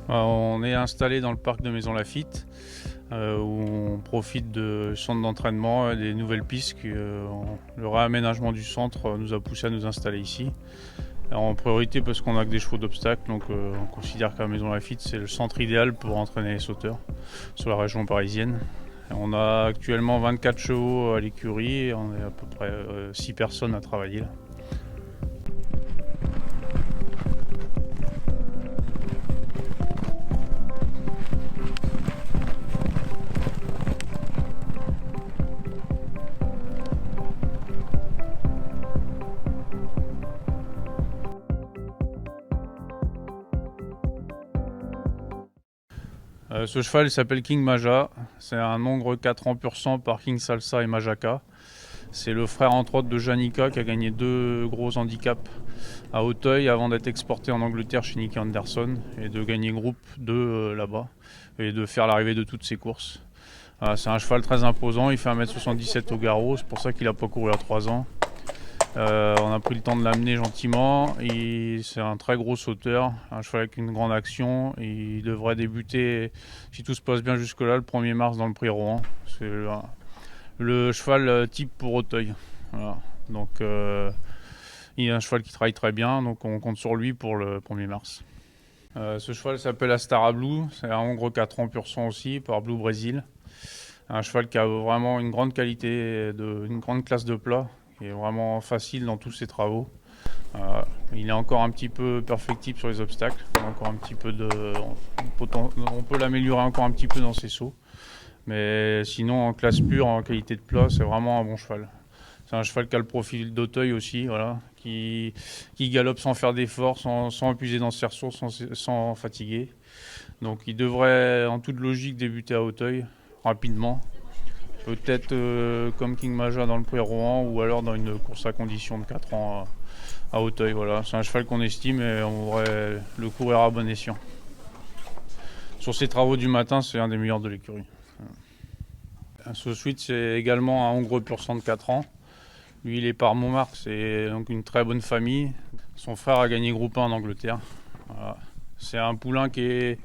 On est installé dans le parc de Maisons Laffitte, où on profite de centres d'entraînement et des nouvelles pistes. Le réaménagement du centre nous a poussé à nous installer ici. Alors, en priorité parce qu'on a que des chevaux d'obstacles, donc on considère qu'à Maisons Laffitte c'est le centre idéal pour entraîner les sauteurs sur la région parisienne. On a actuellement 24 chevaux à l'écurie et on est à peu près 6 personnes à travailler là. Ce cheval il s'appelle King Maja, c'est un Hongre 4 ans pur sang par King Salsa et Majaka. C'est le frère entre autres de Janica qui a gagné 2 gros handicaps à Auteuil avant d'être exporté en Angleterre chez Nicky Anderson et de gagner groupe 2 là-bas et de faire l'arrivée de toutes ses courses. C'est un cheval très imposant, il fait 1m77 au garrot, c'est pour ça qu'il n'a pas couru à 3 ans. On a pris le temps de l'amener gentiment. C'est un très gros sauteur, un cheval avec une grande action. Il devrait débuter, si tout se passe bien jusque-là, le 1er mars dans le prix Rohan. C'est le cheval type pour Auteuil. Voilà. Donc, il est un cheval qui travaille très bien, donc on compte sur lui pour le 1er mars. Ce cheval s'appelle Astara Blue, c'est un Hongre 4 ans pur sang aussi, par Blue Brésil. Un cheval qui a vraiment une grande qualité, une grande classe de plat, qui est vraiment facile dans tous ses travaux. Il est encore un petit peu perfectible sur les obstacles. Encore un petit peu on peut l'améliorer encore un petit peu dans ses sauts. Mais sinon, en classe pure, en qualité de plat, c'est vraiment un bon cheval. C'est un cheval qui a le profil d'Auteuil aussi, voilà, qui galope sans faire d'efforts, sans épuiser dans ses ressources, sans fatiguer. Donc il devrait en toute logique débuter à Auteuil rapidement. Peut-être comme King Maja dans le prix Rohan ou alors dans une course à condition de 4 ans à Auteuil. Voilà. C'est un cheval qu'on estime et on devrait le courir à bon escient. Sur ses travaux du matin, c'est un des meilleurs de l'écurie. Ce suite, c'est également un Hongre pur sang de 4 ans. Lui, il est par Montmartre, c'est donc une très bonne famille. Son frère a gagné groupe 1 en Angleterre. Voilà. C'est un poulain qui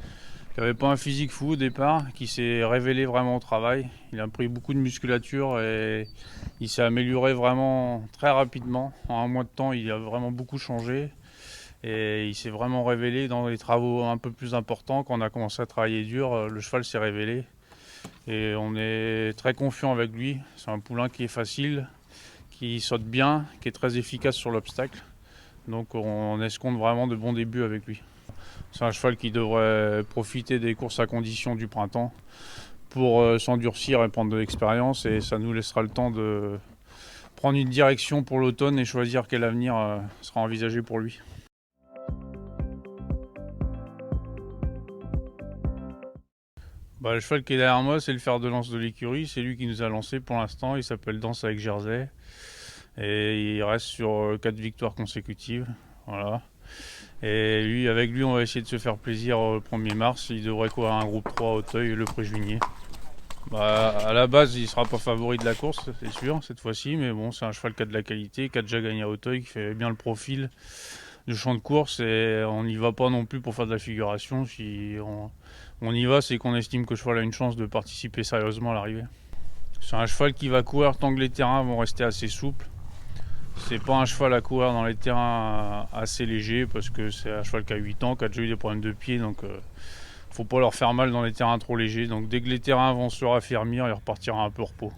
n'avait pas un physique fou au départ, qui s'est révélé vraiment au travail. Il a pris beaucoup de musculature et il s'est amélioré vraiment très rapidement. En un mois de temps, il a vraiment beaucoup changé et il s'est vraiment révélé dans les travaux un peu plus importants. Quand on a commencé à travailler dur, le cheval s'est révélé et on est très confiant avec lui. C'est un poulain qui est facile, qui saute bien, qui est très efficace sur l'obstacle. Donc on escompte vraiment de bons débuts avec lui. C'est un cheval qui devrait profiter des courses à condition du printemps pour s'endurcir et prendre de l'expérience, et ça nous laissera le temps de prendre une direction pour l'automne et choisir quel avenir sera envisagé pour lui. Le cheval qui est derrière moi, c'est le fer de lance de l'écurie, c'est lui qui nous a lancé pour l'instant, il s'appelle Danse avec Jersey et il reste sur 4 victoires consécutives. Voilà. Et lui, avec lui, on va essayer de se faire plaisir le 1er mars. Il devrait courir un groupe 3 à Auteuil le 1er juillet. À la base, il ne sera pas favori de la course, c'est sûr, cette fois-ci. Mais bon, c'est un cheval qui a de la qualité, qui a déjà gagné à Auteuil, qui fait bien le profil du champ de course. Et on n'y va pas non plus pour faire de la figuration. Si on y va, c'est qu'on estime que le cheval a une chance de participer sérieusement à l'arrivée. C'est un cheval qui va courir tant que les terrains vont rester assez souples. C'est pas un cheval à courir dans les terrains assez légers parce que c'est un cheval qui a 8 ans, qui a déjà eu des problèmes de pied, donc faut pas leur faire mal dans les terrains trop légers. Donc dès que les terrains vont se raffermir, il repartira un peu au repos.